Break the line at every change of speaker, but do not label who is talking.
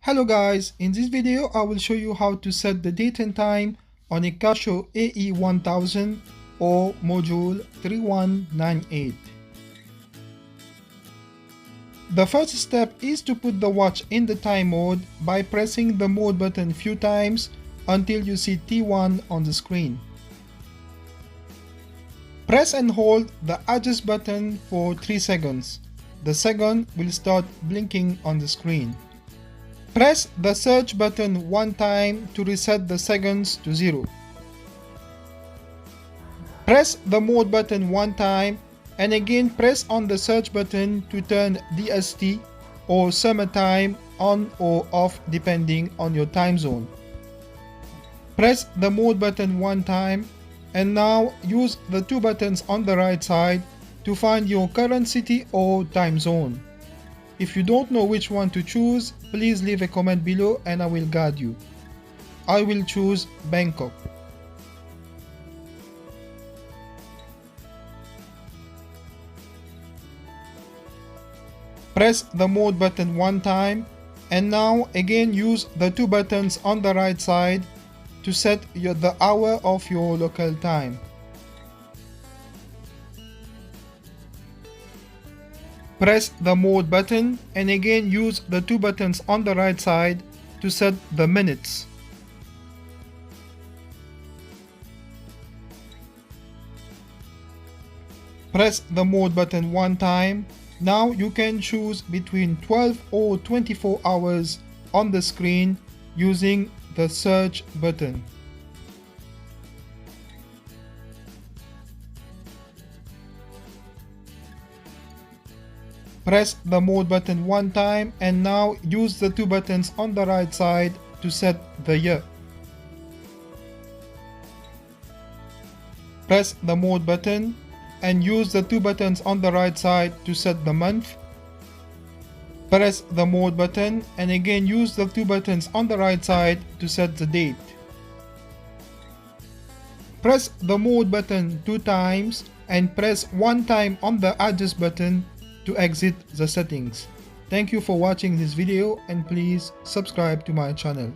Hello guys, in this video I will show you how to set the date and time on a Casio AE-1000 or module 3198. The first step is to put the watch in the time mode by pressing the mode button few times until you see T1 on the screen. Press and hold the adjust button for 3 seconds. The second will start blinking on the screen. Press the search button one time to reset the seconds to 0. Press the mode button one time and again press on the search button to turn Dst or Summer Time on or off depending on your time zone. Press the mode button one time and now use the two buttons on the right side to find your current city or time zone. If you don't know which one to choose, please leave a comment below and I will guide you. I will choose Bangkok. Press the mode button one time and now again use the two buttons on the right side to set the hour of your local time. Press the mode button and again use the two buttons on the right side to set the minutes. Press the mode button one time. Now you can choose between 12 or 24 hours on the screen using the search button. Press the mode button one time and now use the two buttons on the right side to set the year. Press the mode button and use the two buttons on the right side to set the month. Press the mode button and again use the two buttons on the right side to set the date. Press the mode button two times and press one time on the adjust button to exit the settings. Thank you for watching this video and please subscribe to my channel.